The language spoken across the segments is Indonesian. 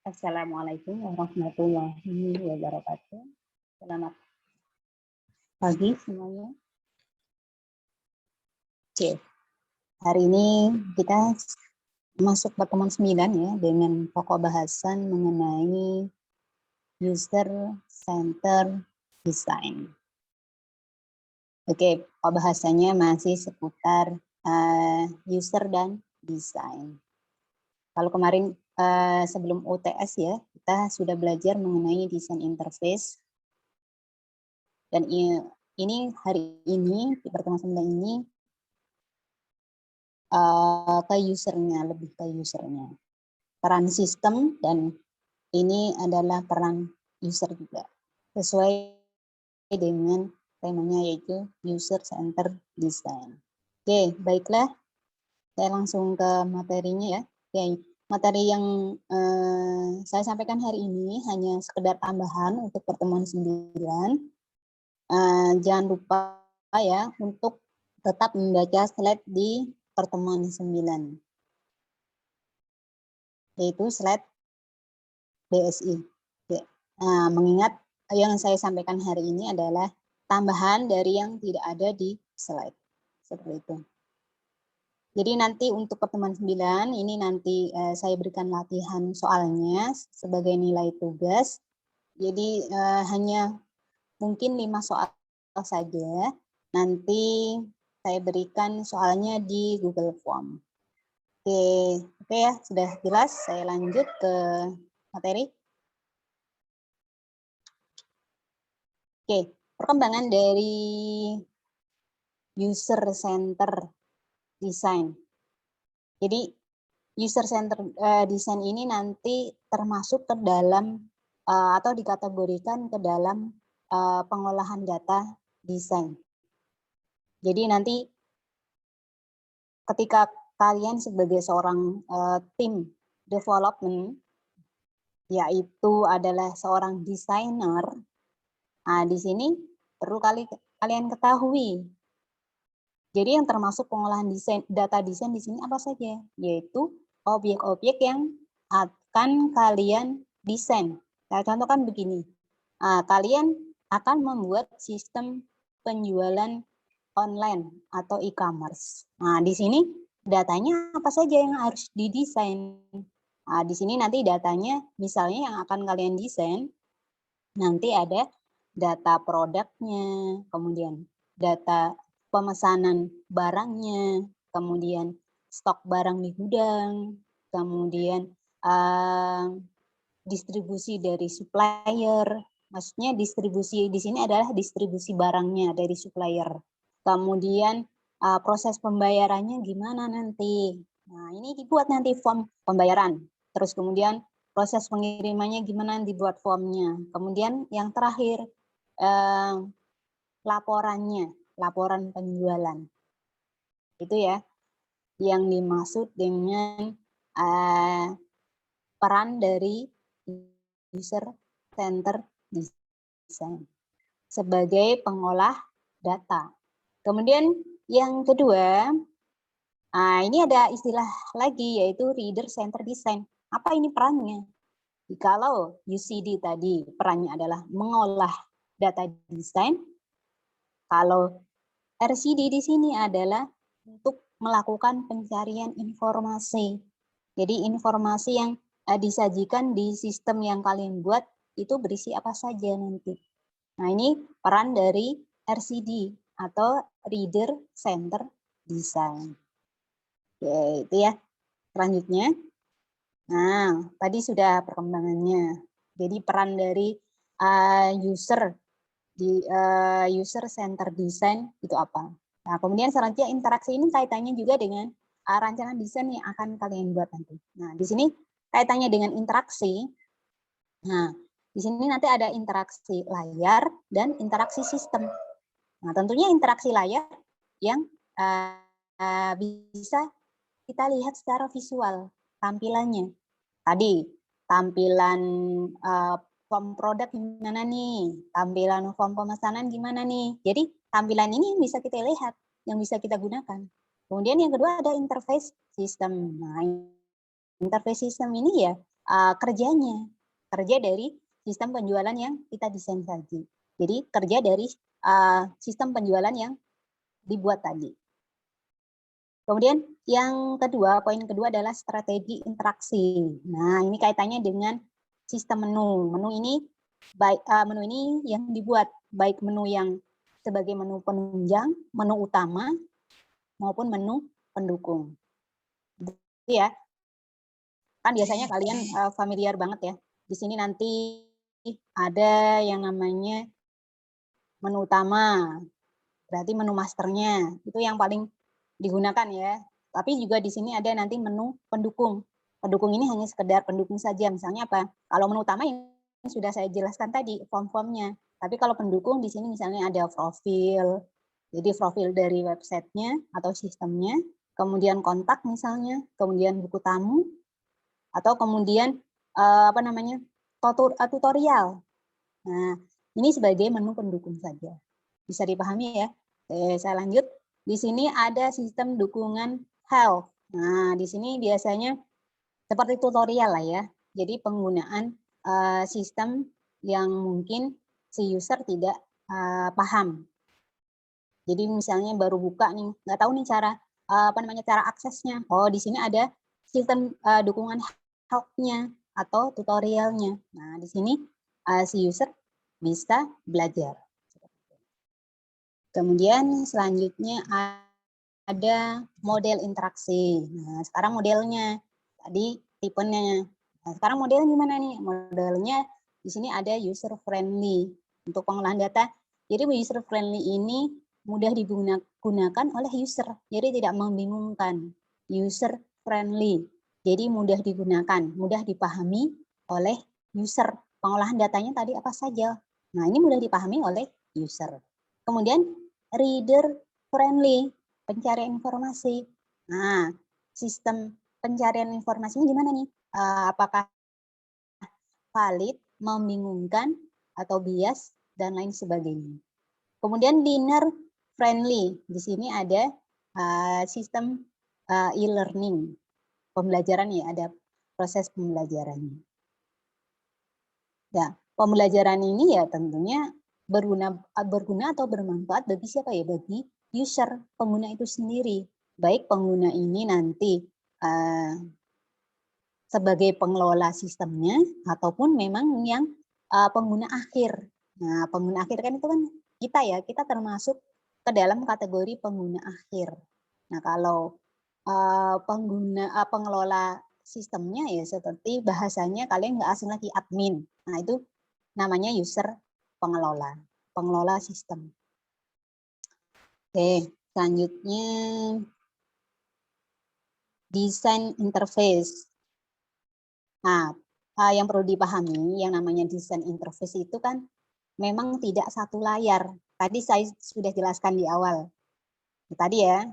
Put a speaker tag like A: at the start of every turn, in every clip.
A: Assalamualaikum warahmatullahi wabarakatuh. Selamat pagi semuanya. Oke, hari ini kita masuk pertemuan 9 ya dengan pokok bahasan mengenai user center design. Oke, pokok bahasanya masih seputar user dan design. Kalau kemarin sebelum UTS ya, kita sudah belajar mengenai desain interface. Dan ini hari ini di pertemuan 9 ini ke usernya, lebih ke usernya. Peran sistem dan ini adalah peran user juga. Sesuai dengan temanya yaitu user center design. Oke, baiklah. Saya langsung ke materinya ya. Oke, materi yang saya sampaikan hari ini hanya sekedar tambahan untuk pertemuan 9. Jangan lupa ya untuk tetap membaca slide di pertemuan 9, yaitu slide BSI. Nah, mengingat yang saya sampaikan hari ini adalah tambahan dari yang tidak ada di slide. Seperti itu. Jadi nanti untuk pertemuan 9 ini nanti saya berikan latihan soalnya sebagai nilai tugas. Jadi hanya mungkin 5 soal saja. Nanti saya berikan soalnya di Google Form. Oke ya, sudah jelas. Saya lanjut ke materi. Oke, perkembangan dari user center design. Jadi user center design ini nanti termasuk ke dalam atau dikategorikan ke dalam pengolahan data desain. Jadi nanti ketika kalian sebagai seorang tim development, yaitu adalah seorang desainer, nah di sini perlu kalian ketahui. Jadi yang termasuk pengolahan desain, data desain di sini apa saja? Yaitu objek-objek yang akan kalian desain. Saya contohkan begini, kalian akan membuat sistem penjualan online atau e-commerce. Nah, di sini datanya apa saja yang harus didesain? Nah, di sini nanti datanya, misalnya yang akan kalian desain, nanti ada data produknya, kemudian data pemesanan barangnya, kemudian stok barang di gudang, kemudian distribusi dari supplier. Maksudnya distribusi di sini adalah distribusi barangnya dari supplier. Kemudian proses pembayarannya gimana nanti. Nah, ini dibuat nanti form pembayaran. Terus kemudian proses pengirimannya gimana dibuat formnya. Kemudian yang terakhir laporannya, laporan penjualan. Itu ya yang dimaksud dengan peran dari user center design sebagai pengolah data. Kemudian yang kedua, ini ada istilah lagi yaitu reader center design. Apa ini perannya? Kalau UCD tadi perannya adalah mengolah data desain, kalau RCD di sini adalah untuk melakukan pencarian informasi. Jadi informasi yang disajikan di sistem yang kalian buat itu berisi apa saja nanti. Nah, ini peran dari RCD atau Reader Center Design. Oke, itu ya. Selanjutnya. Nah, tadi sudah perkembangannya. Jadi peran dari user di user center design itu apa? Nah, kemudian selanjutnya interaksi ini kaitannya juga dengan rancangan desain yang akan kalian buat nanti. Nah, di sini kaitannya dengan interaksi. Nah, di sini nanti ada interaksi layar dan interaksi sistem. Nah, tentunya interaksi layar yang bisa kita lihat secara visual tampilannya. Tadi tampilan form produk gimana nih, tampilan form pemesanan gimana nih. Jadi tampilan ini bisa kita lihat, yang bisa kita gunakan. Kemudian yang kedua ada interface system. Nah, interface system ini ya kerja dari sistem penjualan yang kita desain tadi. Jadi kerja dari sistem penjualan yang dibuat tadi. Kemudian yang kedua, poin kedua adalah strategi interaksi. Nah, ini kaitannya dengan sistem menu. Menu ini yang dibuat baik menu yang sebagai menu penunjang, menu utama, maupun menu pendukung. Jadi ya, kan biasanya kalian familiar banget ya. Di sini nanti ada yang namanya menu utama, berarti menu masternya. Itu yang paling digunakan ya. Tapi juga di sini ada nanti menu pendukung. Pendukung ini hanya sekedar pendukung saja. Misalnya apa? Kalau menu utama yang sudah saya jelaskan tadi, form-formnya. Tapi kalau pendukung di sini misalnya ada profil. Jadi profil dari websitenya atau sistemnya. Kemudian kontak misalnya. Kemudian buku tamu. Atau kemudian tutorial. Nah, ini sebagai menu pendukung saja. Bisa dipahami ya? Oke, saya lanjut. Di sini ada sistem dukungan help. Nah, di sini biasanya seperti tutorial lah ya. Jadi penggunaan sistem yang mungkin si user tidak paham. Jadi misalnya baru buka nih, nggak tahu nih cara cara aksesnya. Oh, di sini ada sistem dukungan help-nya atau tutorialnya. Nah, di sini si user bisa belajar. Kemudian selanjutnya ada model interaksi. Nah, sekarang modelnya tadi tipenya. Nah, sekarang modelnya gimana nih? Modelnya di sini ada user friendly untuk pengolahan data. Jadi user friendly ini mudah digunakan oleh user. Jadi tidak membingungkan. User friendly. Jadi mudah digunakan, mudah dipahami oleh user. Pengolahan datanya tadi apa saja. Nah, ini mudah dipahami oleh user. Kemudian reader friendly, pencarian informasi. Nah, sistem pencarian informasinya gimana nih? Apakah valid, membingungkan, atau bias, dan lain sebagainya. Kemudian learner friendly. Di sini ada sistem e-learning, pembelajaran ya, ada proses pembelajarannya. Ya, pembelajaran ini ya tentunya berguna atau bermanfaat bagi siapa ya? Bagi user, pengguna itu sendiri. Baik pengguna ini nanti sebagai pengelola sistemnya ataupun memang yang pengguna akhir. Nah, pengguna akhir kan itu kan kita ya, kita termasuk ke dalam kategori pengguna akhir. Nah, kalau pengelola sistemnya ya seperti bahasanya kalian nggak asing lagi admin. Nah, itu namanya user pengelola sistem. Oke, selanjutnya desain interface. Nah, yang perlu dipahami yang namanya desain interface itu kan memang tidak satu layar. Tadi saya sudah jelaskan di awal. Tadi ya.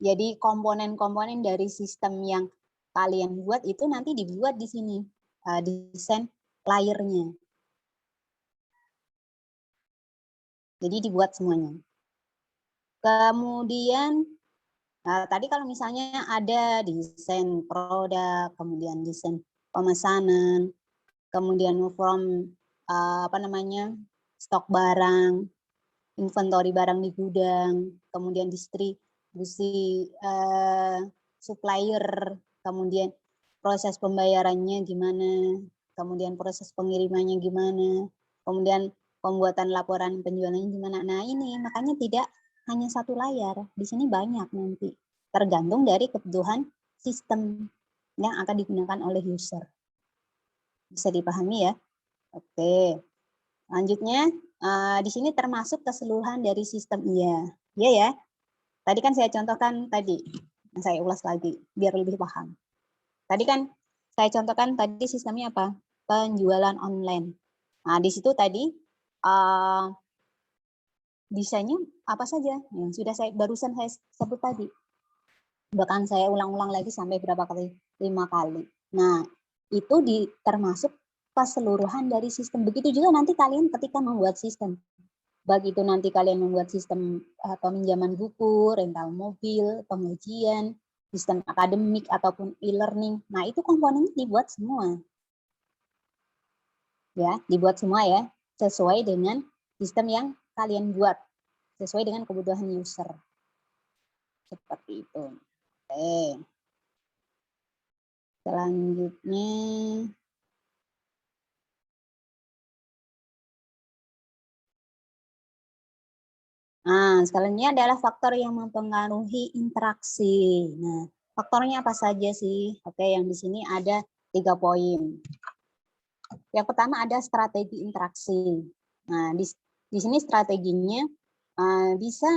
A: Jadi komponen-komponen dari sistem yang kalian buat itu nanti dibuat di sini desain layernya. Jadi dibuat semuanya. Kemudian tadi kalau misalnya ada desain produk, kemudian desain pemesanan, kemudian from stok barang, inventory barang di gudang, kemudian distribusi supplier, kemudian proses pembayarannya gimana, kemudian proses pengirimannya gimana, kemudian pembuatan laporan penjualannya gimana. Nah, ini makanya tidak hanya satu layar, di sini banyak nanti, tergantung dari kebutuhan sistem yang akan digunakan oleh user. Bisa dipahami ya? Oke. Selanjutnya, di sini termasuk keseluruhan dari sistem iya. Iya ya? Tadi kan saya contohkan tadi, saya ulas lagi biar lebih paham. Tadi kan saya contohkan tadi sistemnya apa? Penjualan online. Nah, di situ tadi desainnya apa saja yang sudah barusan saya sebut tadi. Bahkan saya ulang-ulang lagi sampai berapa kali? 5 kali. Nah, itu termasuk keseluruhan dari sistem. Begitu juga nanti kalian ketika membuat sistem. Baik itu nanti kalian membuat sistem peminjaman buku, rental mobil, pengajian, sistem akademik ataupun e-learning. Nah, itu komponennya dibuat semua. Ya, dibuat semua ya, sesuai dengan sistem yang kalian buat, sesuai dengan kebutuhan user. Seperti itu. Oke. Selanjutnya, selanjutnya adalah faktor yang mempengaruhi interaksi. Nah, faktornya apa saja sih? Oke, yang di sini ada 3 poin. Yang pertama ada strategi interaksi. Nah, di sini strateginya bisa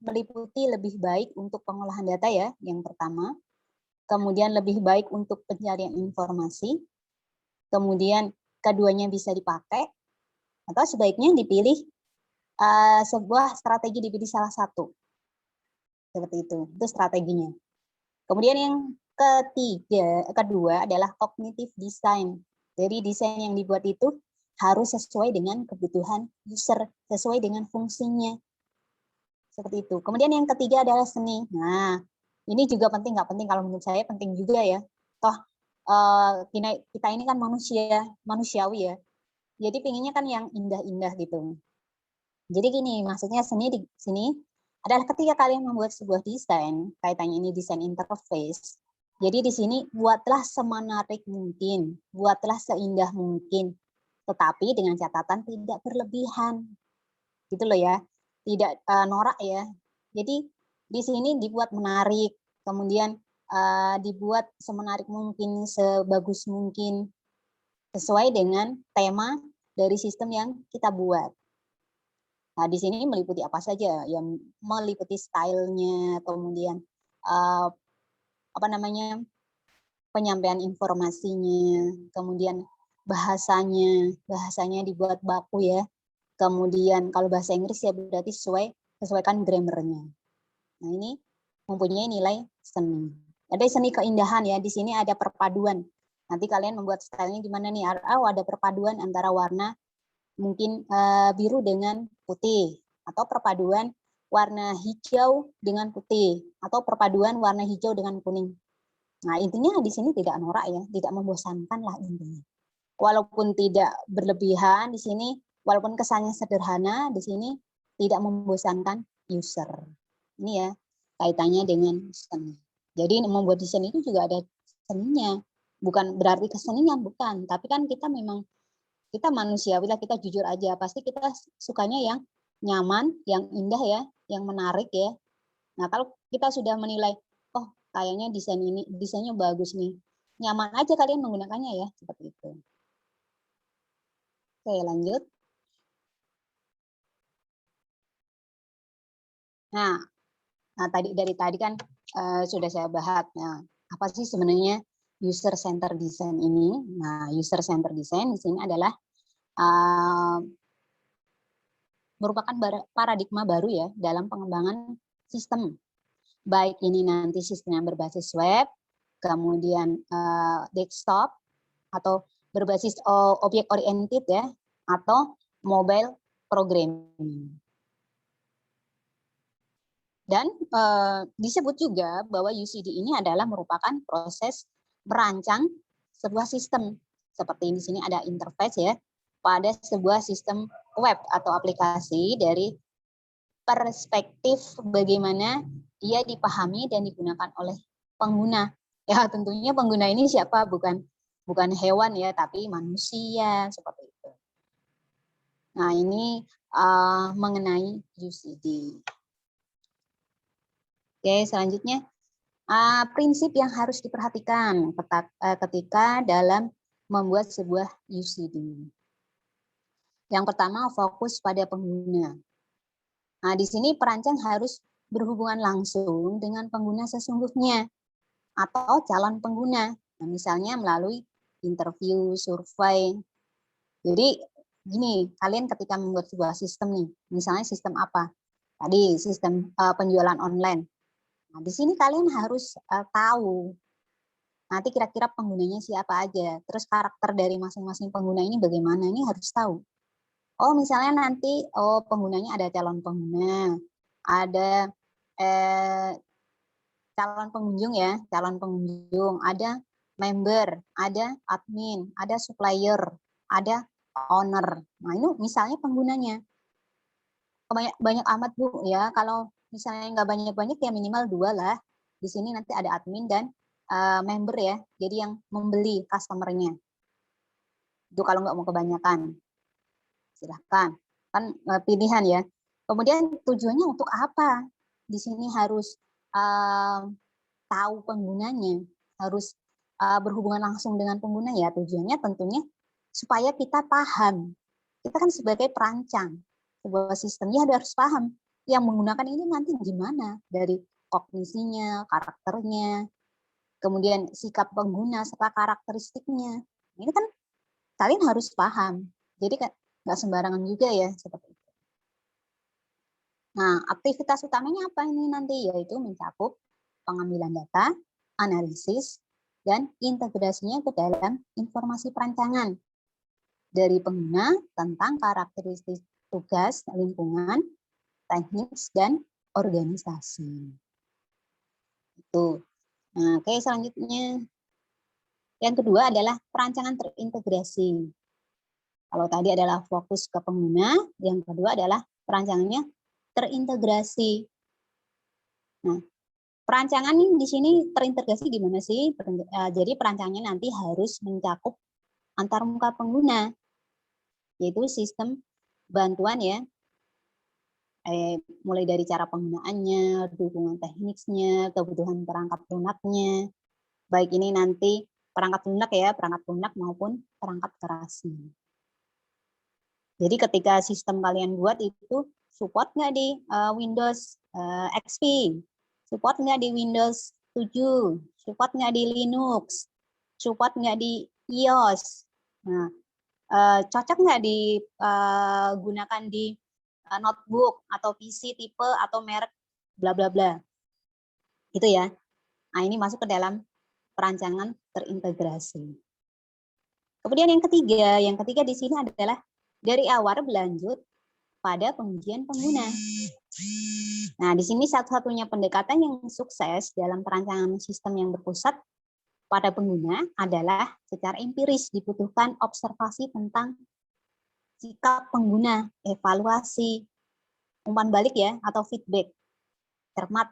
A: meliputi lebih baik untuk pengolahan data ya, yang pertama. Kemudian lebih baik untuk pencarian informasi. Kemudian keduanya bisa dipakai, atau sebaiknya dipilih sebuah strategi dipilih salah satu. Seperti itu strateginya. Kemudian yang kedua adalah cognitive design. Jadi desain yang dibuat itu harus sesuai dengan kebutuhan user, sesuai dengan fungsinya. Seperti itu. Kemudian yang ketiga adalah seni. Nah, ini juga penting, nggak penting, kalau menurut saya penting juga ya. Toh kita ini kan manusiawi ya. Jadi pinginnya kan yang indah-indah gitu. Jadi gini, maksudnya seni di sini adalah ketika kalian membuat sebuah desain, kaitannya ini desain interface. Jadi di sini buatlah semenarik mungkin, buatlah seindah mungkin, tetapi dengan catatan tidak berlebihan. Gitu loh ya. Tidak norak ya. Jadi di sini dibuat menarik, kemudian dibuat semenarik mungkin, sebagus mungkin, sesuai dengan tema dari sistem yang kita buat. Nah, di sini meliputi apa saja? Yang meliputi stylenya, kemudian penyampaian informasinya, kemudian bahasanya dibuat baku ya. Kemudian kalau bahasa Inggris ya berarti sesuaikan grammarnya. Nah, ini mempunyai nilai seni. Ada seni keindahan ya, di sini ada perpaduan. Nanti kalian membuat stylenya gimana nih? Ada perpaduan antara warna mungkin biru dengan putih, atau perpaduan warna hijau dengan putih, atau perpaduan warna hijau dengan kuning. Nah, intinya di sini tidak norak ya, tidak membosankan lah intinya. Walaupun tidak berlebihan di sini, walaupun kesannya sederhana, di sini tidak membosankan user. Ini ya, kaitannya dengan seni. Jadi membuat desain itu juga ada seninya. Bukan berarti kesenian, bukan. Tapi kan kita memang kita manusiawi lah, kita jujur aja, pasti kita sukanya yang nyaman, yang indah ya, yang menarik ya. Nah, kalau kita sudah menilai, oh kayaknya desainnya bagus nih, nyaman aja kalian menggunakannya ya, seperti itu. Oke, lanjut. Nah dari tadi kan sudah saya bahas. Nah, apa sih sebenarnya user center design ini? Nah, user center design di sini adalah merupakan paradigma baru ya dalam pengembangan sistem. Baik ini nanti sistem yang berbasis web, kemudian desktop, atau berbasis objek oriented ya, atau mobile programming. Dan disebut juga bahwa UCD ini adalah merupakan proses merancang sebuah sistem. Seperti di sini ada interface ya, pada sebuah sistem web atau aplikasi dari perspektif bagaimana dia dipahami dan digunakan oleh pengguna. Ya tentunya pengguna ini siapa? Bukan hewan ya, tapi manusia seperti itu. Nah ini mengenai UCD. Oke, selanjutnya prinsip yang harus diperhatikan ketika dalam membuat sebuah UCD. Yang pertama, fokus pada pengguna. Nah, di sini perancang harus berhubungan langsung dengan pengguna sesungguhnya atau calon pengguna. Nah, misalnya melalui interview, survei. Jadi gini, kalian ketika membuat sebuah sistem nih, misalnya sistem apa? Tadi sistem penjualan online. Nah, di sini kalian harus tahu nanti kira-kira penggunanya siapa aja, terus karakter dari masing-masing pengguna ini bagaimana, ini harus tahu. Oh, misalnya nanti penggunanya ada calon pengguna, ada calon pengunjung ya, calon pengunjung, ada member, ada admin, ada supplier, ada owner. Nah, ini misalnya penggunanya. Banyak amat Bu ya. Kalau misalnya nggak banyak-banyak ya minimal 2 lah. Di sini nanti ada admin dan member ya. Jadi yang membeli customer-nya. Itu kalau nggak mau kebanyakan. Silahkan. Kan pilihan ya. Kemudian tujuannya untuk apa? Di sini harus tahu penggunanya. Harus berhubungan langsung dengan pengguna ya. Tujuannya tentunya supaya kita paham. Kita kan sebagai perancang sebuah sistemnya harus paham yang menggunakan ini nanti gimana dari kognisinya, karakternya, kemudian sikap pengguna serta karakteristiknya. Ini kan kalian harus paham. Jadi nggak sembarangan juga ya seperti itu. Nah, aktivitas utamanya apa ini nanti? Yaitu mencakup pengambilan data, analisis, dan integrasinya ke dalam informasi perancangan dari pengguna tentang karakteristik tugas, lingkungan, teknik, dan organisasi. Itu. Nah, oke, selanjutnya. Yang kedua adalah perancangan terintegrasi. Kalau tadi adalah fokus ke pengguna, yang kedua adalah perancangannya terintegrasi. Nah, perancangan di sini terintegrasi di mana sih? Jadi perancangannya nanti harus mencakup antarmuka pengguna, yaitu sistem bantuan ya, mulai dari cara penggunaannya, dukungan teknisnya, kebutuhan perangkat lunaknya, baik ini nanti perangkat lunak ya, perangkat lunak maupun perangkat kerasnya. Jadi ketika sistem kalian buat itu support nggak di Windows XP, support nggak di Windows 7, support nggak di Linux, support nggak di iOS. Nah, cocok nggak digunakan di notebook atau PC tipe atau merek bla bla bla. Itu ya. Nah, ini masuk ke dalam perancangan terintegrasi. Kemudian yang ketiga di sini adalah dari awal berlanjut pada pengujian pengguna. Nah, di sini satu-satunya pendekatan yang sukses dalam perancangan sistem yang berpusat pada pengguna adalah secara empiris dibutuhkan observasi tentang sikap pengguna, evaluasi, umpan balik ya, atau feedback, cermat,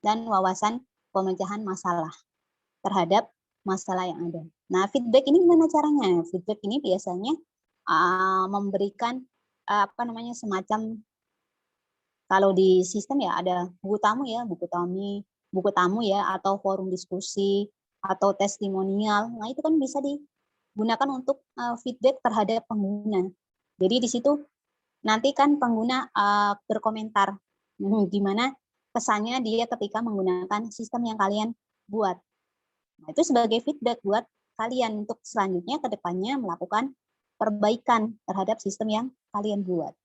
A: dan wawasan pemecahan masalah terhadap masalah yang ada. Nah, feedback ini gimana caranya? Feedback ini biasanya memberikan semacam, kalau di sistem ya ada buku tamu ya, atau forum diskusi, atau testimonial. Nah, itu kan bisa digunakan untuk feedback terhadap pengguna. Jadi di situ nanti kan pengguna berkomentar gimana pesannya dia ketika menggunakan sistem yang kalian buat. Nah, itu sebagai feedback buat kalian untuk selanjutnya ke depannya melakukan perbaikan terhadap sistem yang kalian buat.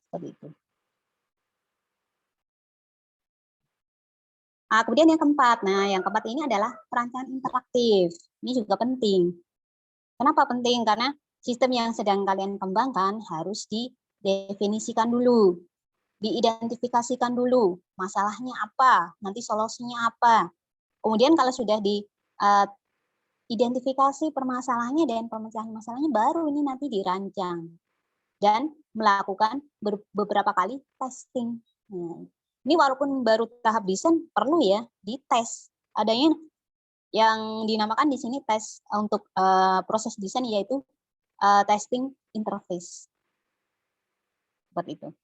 A: Seperti itu. Kemudian yang keempat. Nah, yang keempat ini adalah perancangan interaktif. Ini juga penting. Kenapa penting? Karena sistem yang sedang kalian kembangkan harus didefinisikan dulu, diidentifikasikan dulu masalahnya apa, nanti solusinya apa. Kemudian kalau sudah diidentifikasi permasalahannya dan pemecahan masalahnya, baru ini nanti dirancang dan melakukan beberapa kali testing. Nah, ini walaupun baru tahap desain perlu ya dites. Adanya yang dinamakan di sini tes untuk proses desain, yaitu testing interface. Seperti itu.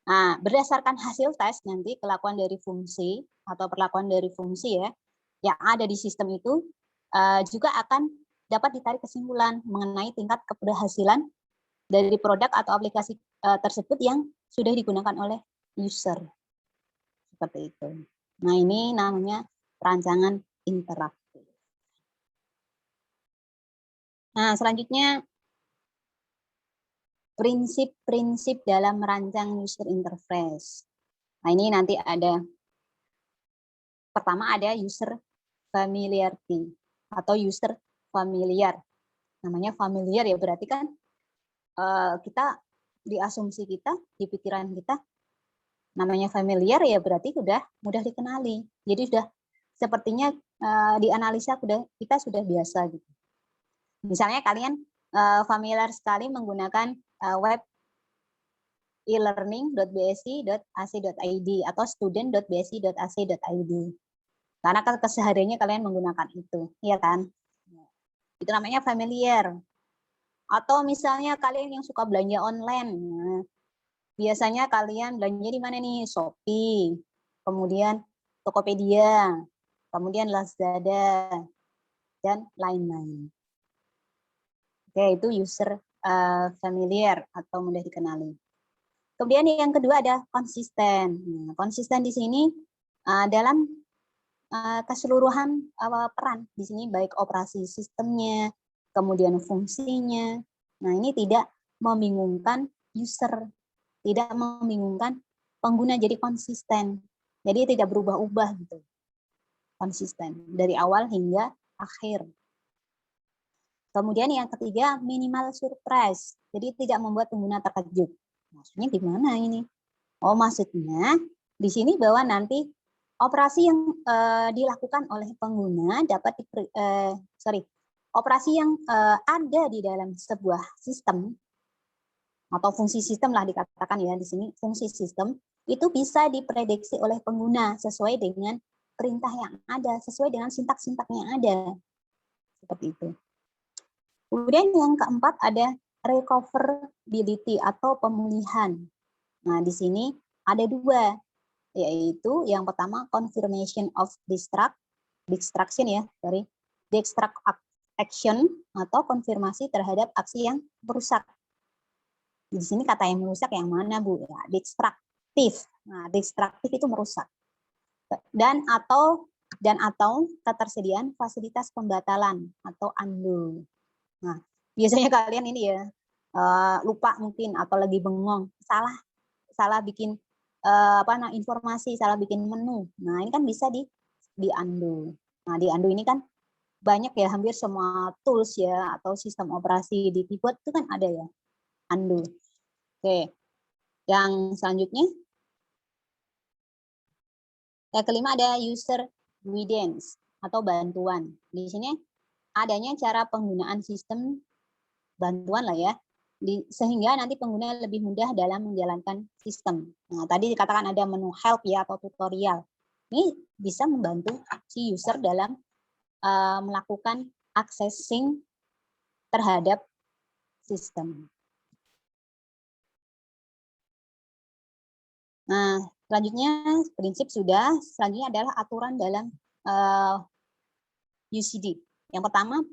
A: Nah, berdasarkan hasil tes nanti kelakuan dari fungsi atau perlakuan dari fungsi ya yang ada di sistem itu juga akan dapat ditarik kesimpulan mengenai tingkat keberhasilan dari produk atau aplikasi tersebut yang sudah digunakan oleh user. Seperti itu. Nah, ini namanya perancangan interaktif. Nah, selanjutnya prinsip-prinsip dalam merancang user interface. Nah, ini nanti ada, pertama ada user familiarity atau user familiar. Namanya familiar ya, berarti kan kita di asumsi kita, di pikiran kita, namanya familiar ya berarti sudah mudah dikenali. Jadi sudah sepertinya dianalisa kita sudah biasa gitu. Misalnya kalian familiar sekali menggunakan web e-learning.bsi.ac.id atau student.bsi.ac.id. Karena kesehariannya kalian menggunakan itu, ya kan? Itu namanya familiar. Atau misalnya kalian yang suka belanja online, nah, biasanya kalian belanja di mana nih? Shopee, kemudian Tokopedia, kemudian Lazada, dan lain-lain. Oke, itu user familiar atau mudah dikenali. Kemudian yang kedua ada konsisten. Nah, konsisten di sini dalam keseluruhan peran di sini baik operasi sistemnya, kemudian fungsinya. Nah, ini tidak membingungkan user, tidak membingungkan pengguna, jadi konsisten. Jadi tidak berubah-ubah gitu. Konsisten dari awal hingga akhir. Kemudian yang ketiga minimal surprise. Jadi tidak membuat pengguna terkejut. Maksudnya gimana ini? Oh, maksudnya di sini bahwa nanti operasi yang dilakukan oleh pengguna dapat operasi yang ada di dalam sebuah sistem atau fungsi sistem lah dikatakan ya di sini, fungsi sistem itu bisa diprediksi oleh pengguna sesuai dengan perintah yang ada, sesuai dengan sintak-sintak yang ada. Seperti itu. Kemudian yang keempat ada recoverability atau pemulihan. Nah, di sini ada dua, yaitu yang pertama confirmation of destruction ya, dari destruct action atau konfirmasi terhadap aksi yang merusak. Di sini kata yang merusak yang mana, Bu? Ya, destruktif. Nah, destruktif itu merusak. Dan atau ketersediaan fasilitas pembatalan atau undo. Nah, biasanya kalian ini ya lupa mungkin atau lagi bengong, salah bikin informasi, salah bikin menu. Nah, ini kan bisa di undo. Nah, di undo ini kan banyak ya, hampir semua tools ya atau sistem operasi di keyboard itu kan ada ya, undo. Oke. Yang selanjutnya yang kelima ada user guidance atau bantuan. Di sini adanya cara penggunaan sistem bantuan lah ya, sehingga nanti pengguna lebih mudah dalam menjalankan sistem. Nah, tadi dikatakan ada menu help ya atau tutorial. Ini bisa membantu si user dalam melakukan accessing terhadap sistem. Nah, selanjutnya prinsip sudah, selanjutnya adalah aturan dalam UCD. Yang pertama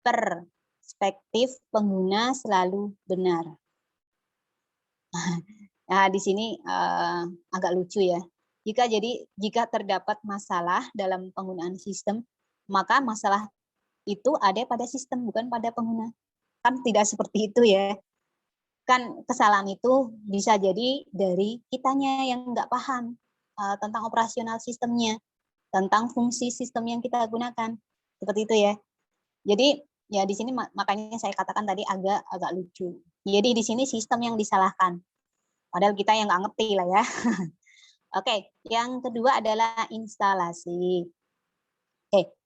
A: perspektif pengguna selalu benar. Nah, di sini agak lucu ya. Jika terdapat masalah dalam penggunaan sistem, maka masalah itu ada pada sistem bukan pada pengguna. Kan tidak seperti itu ya. Kan kesalahan itu bisa jadi dari kitanya yang nggak paham tentang operasional sistemnya, tentang fungsi sistem yang kita gunakan. Seperti itu ya. Jadi ya di sini makanya saya katakan tadi agak lucu. Jadi di sini sistem yang disalahkan. Padahal kita yang nggak ngerti lah ya. Oke, yang kedua adalah instalasi.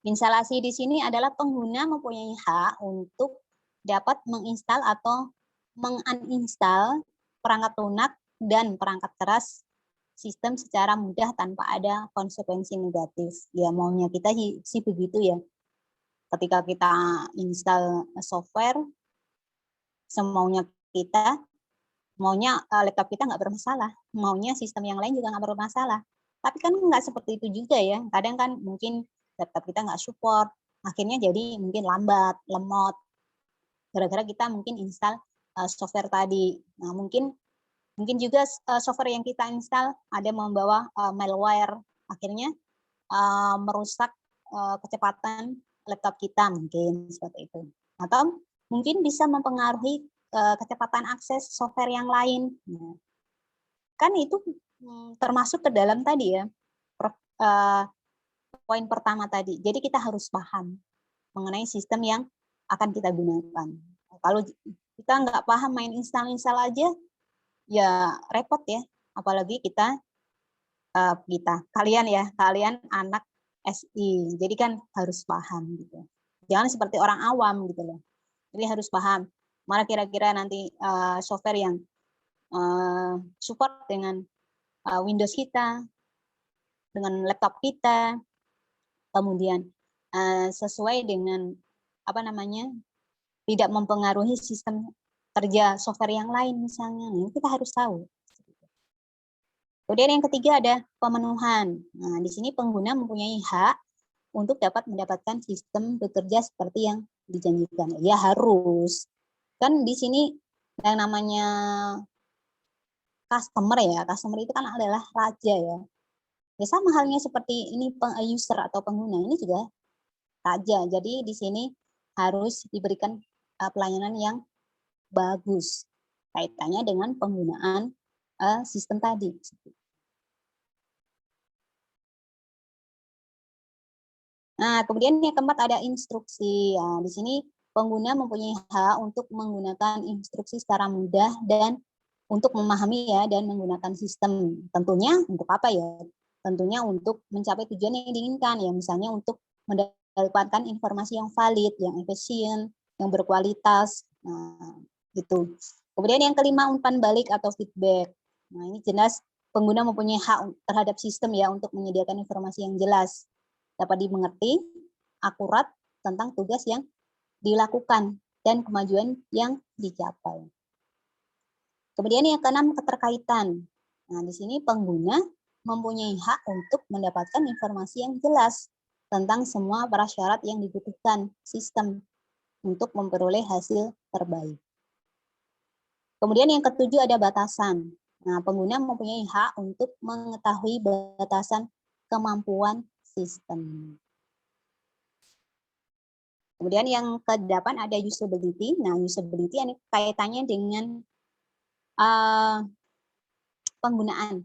A: Instalasi di sini adalah pengguna mempunyai hak untuk dapat menginstal atau menguninstall perangkat lunak dan perangkat keras sistem secara mudah tanpa ada konsekuensi negatif. Ya maunya kita sih begitu ya. Ketika kita install software, semaunya kita, maunya laptop kita nggak bermasalah, maunya sistem yang lain juga nggak bermasalah. Tapi kan nggak seperti itu juga ya. Kadang kan mungkin laptop kita nggak support, akhirnya jadi mungkin lambat, lemot, gara-gara kita mungkin install software tadi. Nah, mungkin juga software yang kita install ada membawa malware, akhirnya merusak kecepatan laptop kita mungkin seperti itu. Atau mungkin bisa mempengaruhi kecepatan akses software yang lain. Nah, kan itu termasuk ke dalam tadi ya, poin pertama tadi. Jadi kita harus paham mengenai sistem yang akan kita gunakan. Kalau kita nggak paham main install aja, ya repot ya. Apalagi kalian anak SI. Jadi kan harus paham gitu. Jangan seperti orang awam gitu loh. Jadi harus paham mana kira-kira nanti software yang support dengan Windows kita, dengan laptop kita, kemudian sesuai dengan apa namanya, tidak mempengaruhi sistem kerja software yang lain misalnya. Nah, kita harus tahu. Kemudian yang ketiga ada pemenuhan. Nah, di sini pengguna mempunyai hak untuk dapat mendapatkan sistem bekerja seperti yang dijanjikan. Ya harus. Kan di sini yang namanya customer itu kan adalah raja ya. Ya sama halnya seperti ini user atau pengguna ini juga raja. Jadi di sini harus diberikan pelayanan yang bagus kaitannya dengan penggunaan sistem tadi. Nah, kemudian yang keempat ada instruksi. Nah, di sini pengguna mempunyai hak untuk menggunakan instruksi secara mudah dan untuk memahami ya dan menggunakan sistem. Tentunya untuk apa ya? Tentunya untuk mencapai tujuan yang diinginkan ya, misalnya untuk mendapatkan informasi yang valid, yang efisien, yang berkualitas. Nah, gitu. Kemudian yang kelima umpan balik atau feedback. Nah, ini jelas pengguna mempunyai hak terhadap sistem ya untuk menyediakan informasi yang jelas, dapat dimengerti, akurat tentang tugas yang dilakukan dan kemajuan yang dicapai. Kemudian yang keenam keterkaitan. Nah, di sini pengguna mempunyai hak untuk mendapatkan informasi yang jelas tentang semua prasyarat yang dibutuhkan sistem untuk memperoleh hasil terbaik. Kemudian yang ketujuh ada batasan. Nah, pengguna mempunyai hak untuk mengetahui batasan kemampuan sistem. Kemudian yang ke-8 ada usability. Nah, usability ini kaitannya dengan penggunaan.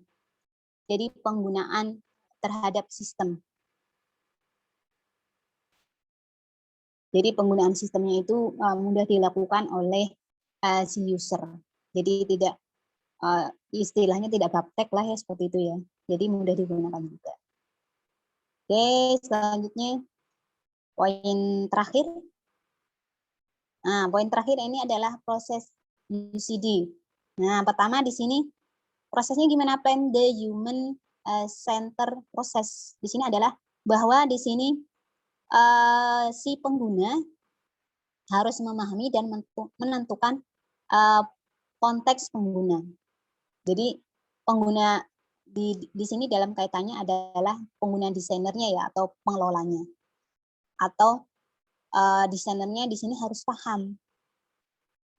A: Jadi penggunaan terhadap sistem. Jadi penggunaan sistemnya itu mudah dilakukan oleh si user. Jadi tidak istilahnya tidak gaptek lah ya seperti itu ya. Jadi mudah digunakan juga. Oke, selanjutnya poin terakhir. Nah, poin terakhir ini adalah proses UCD. Nah, pertama di sini prosesnya gimana? Plan the human center process. Di sini adalah bahwa di sini si pengguna harus memahami dan menentukan konteks pengguna. Jadi pengguna di sini dalam kaitannya adalah pengguna desainernya ya atau pengelolanya. Atau desainernya di sini harus paham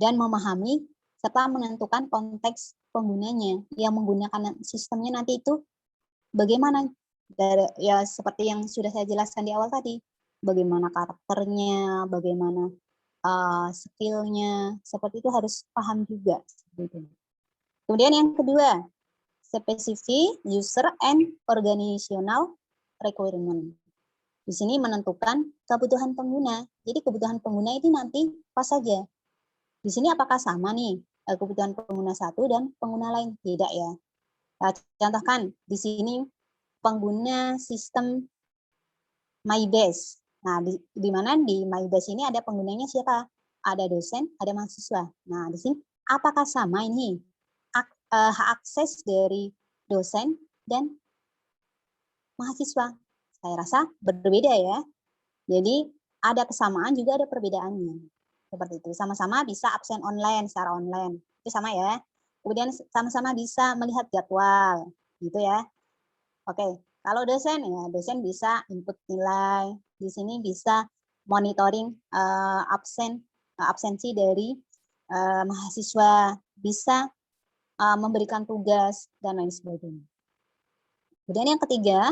A: dan memahami serta menentukan konteks penggunanya yang menggunakan sistemnya nanti itu bagaimana ya seperti yang sudah saya jelaskan di awal tadi, bagaimana karakternya, bagaimana skillnya, seperti itu harus paham juga. Kemudian yang kedua, specific user and organizational requirement. Di sini menentukan kebutuhan pengguna. Jadi kebutuhan pengguna itu nanti apa saja. Di sini apakah sama nih kebutuhan pengguna satu dan pengguna lain? Tidak ya. Nah, contohkan di sini pengguna sistem MyBase. Nah, di mana di MyBase ini ada penggunanya siapa? Ada dosen, ada mahasiswa. Nah, di sini apakah sama ini hak akses dari dosen dan mahasiswa? Saya rasa berbeda ya. Jadi ada kesamaan juga ada perbedaannya. Seperti itu. Sama-sama bisa absen online secara online. Itu sama ya. Kemudian sama-sama bisa melihat jadwal. Gitu ya. Oke. Kalau dosen ya, dosen bisa input nilai. Di sini bisa monitoring absensi dari mahasiswa, bisa memberikan tugas dan lain sebagainya. Kemudian yang ketiga,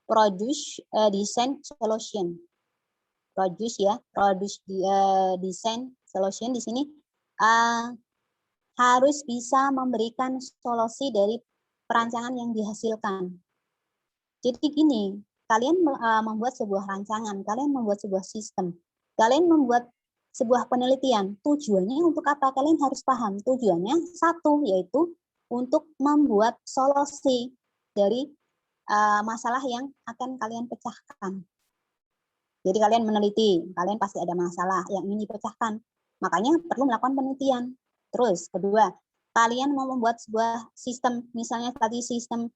A: produce design solution. Produce design solution di sini harus bisa memberikan solusi dari perancangan yang dihasilkan. Jadi gini, kalian membuat sebuah rancangan, kalian membuat sebuah sistem, kalian membuat sebuah penelitian. Tujuannya untuk apa? Kalian harus paham. Tujuannya satu, yaitu untuk membuat solusi dari masalah yang akan kalian pecahkan. Jadi kalian meneliti, kalian pasti ada masalah yang ingin dipecahkan. Makanya perlu melakukan penelitian. Terus kedua, kalian mau membuat sebuah sistem, misalnya tadi sistem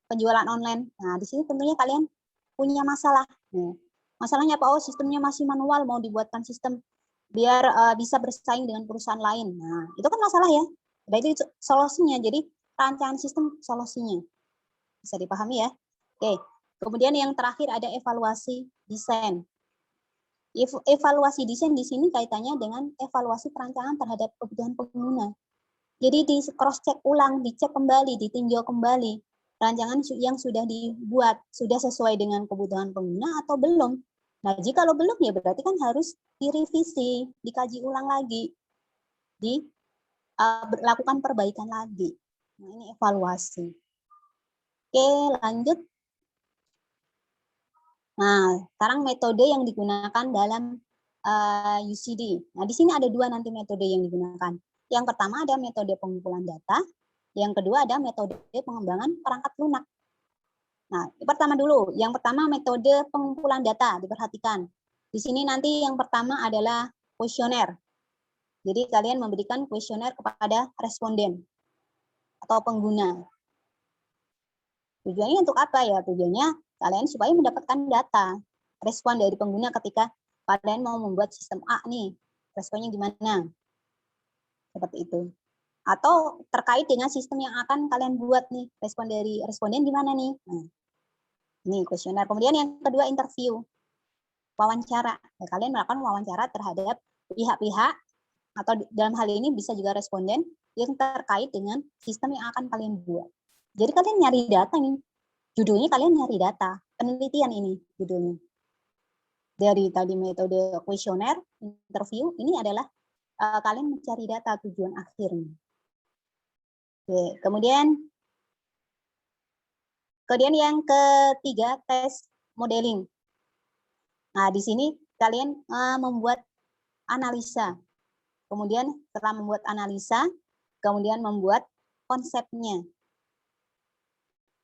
A: penjualan online. Nah, di sini tentunya kalian punya masalah. Nah, masalahnya apa? Oh, sistemnya masih manual, mau dibuatkan sistem biar bisa bersaing dengan perusahaan lain. Nah, itu kan masalah ya. Nah, itu solusinya. Jadi rancangan sistem solusinya. Bisa dipahami ya? Oke. Kemudian yang terakhir ada evaluasi desain. Evaluasi desain di sini kaitannya dengan evaluasi perancangan terhadap kebutuhan pengguna. Jadi di cross check ulang, dicek kembali, ditinjau kembali rancangan yang sudah dibuat sudah sesuai dengan kebutuhan pengguna atau belum. Nah, jika belum ya berarti kan harus direvisi, dikaji ulang lagi, lakukan perbaikan lagi. Nah, ini evaluasi. Oke, lanjut. Nah, sekarang metode yang digunakan dalam UCD. Nah, di sini ada dua nanti metode yang digunakan. Yang pertama ada metode pengumpulan data, yang kedua ada metode pengembangan perangkat lunak. Nah, pertama dulu, yang pertama metode pengumpulan data, diperhatikan. Di sini nanti yang pertama adalah kuesioner. Jadi kalian memberikan kuesioner kepada responden atau pengguna. Tujuannya untuk apa ya? Tujuannya kalian supaya mendapatkan data, respon dari pengguna ketika kalian mau membuat sistem A nih, responnya gimana? Seperti itu. Atau terkait dengan sistem yang akan kalian buat nih, respon dari responden gimana nih? Nah, ini kuesioner. Kemudian yang kedua interview, wawancara. Nah, kalian melakukan wawancara terhadap pihak-pihak atau dalam hal ini bisa juga responden yang terkait dengan sistem yang akan kalian buat. Jadi kalian nyari data nih, judulnya kalian nyari data, penelitian ini judulnya. Dari tadi metode kuesioner, interview, ini adalah kalian mencari data tujuan akhirnya. Oke, kemudian yang ketiga, tes modeling. Nah, di sini kalian membuat analisa. Kemudian setelah membuat analisa, kemudian membuat konsepnya.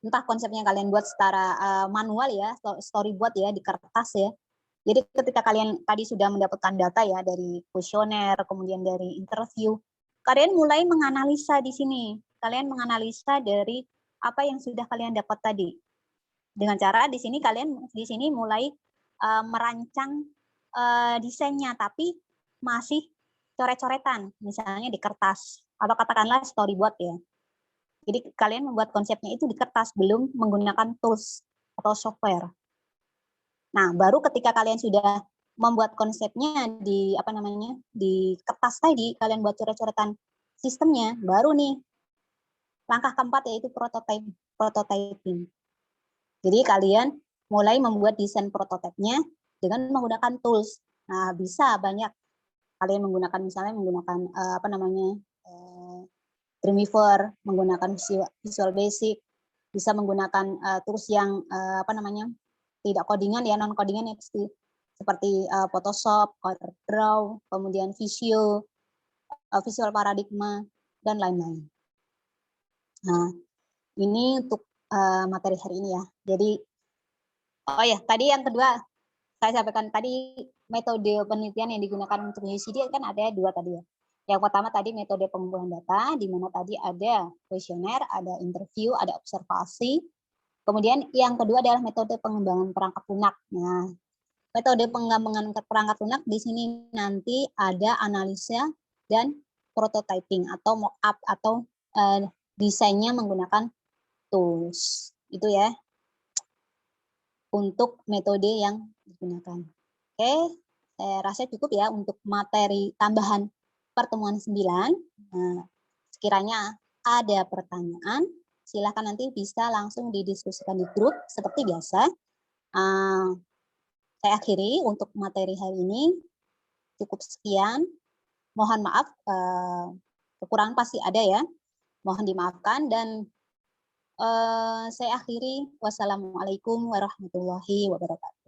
A: Entah konsepnya kalian buat secara manual ya, storyboard ya, di kertas ya. Jadi ketika kalian tadi sudah mendapatkan data ya dari kuesioner, kemudian dari interview, kalian mulai menganalisa di sini. Kalian menganalisa dari apa yang sudah kalian dapat tadi. Dengan cara di sini kalian di sini mulai merancang desainnya, tapi masih coret-coretan, misalnya di kertas atau katakanlah storyboard ya. Jadi kalian membuat konsepnya itu di kertas, belum menggunakan tools atau software. Nah, baru ketika kalian sudah membuat konsepnya di di kertas tadi, kalian buat coret-coretan sistemnya, baru nih langkah keempat yaitu prototyping. Jadi kalian mulai membuat desain prototipenya dengan menggunakan tools. Nah, bisa banyak kalian menggunakan misalnya Dreamweaver, menggunakan Visual Basic, bisa menggunakan tools yang tidak codingan ya, non codingan ya, seperti Photoshop, CorelDRAW, kemudian Visio, Visual Paradigma, dan lain-lain. Nah, ini untuk materi hari ini ya. Jadi, oh ya, tadi yang kedua saya sampaikan tadi metode penelitian yang digunakan untuk UCD kan ada dua tadi ya. Yang pertama tadi metode pengumpulan data, di mana tadi ada kuesioner, ada interview, ada observasi. Kemudian yang kedua adalah metode pengembangan perangkat lunak. Nah, metode pengembangan perangkat lunak di sini nanti ada analisa dan prototyping atau mock-up atau desainnya menggunakan tools. Itu ya untuk metode yang digunakan. Oke, saya rasa cukup ya untuk materi tambahan pertemuan 9. Nah, sekiranya ada pertanyaan, silakan nanti bisa langsung didiskusikan di grup seperti biasa. Saya akhiri untuk materi hari ini. Cukup sekian. Mohon maaf, kekurangan pasti ada ya. Mohon dimaafkan dan saya akhiri. Wassalamualaikum warahmatullahi wabarakatuh.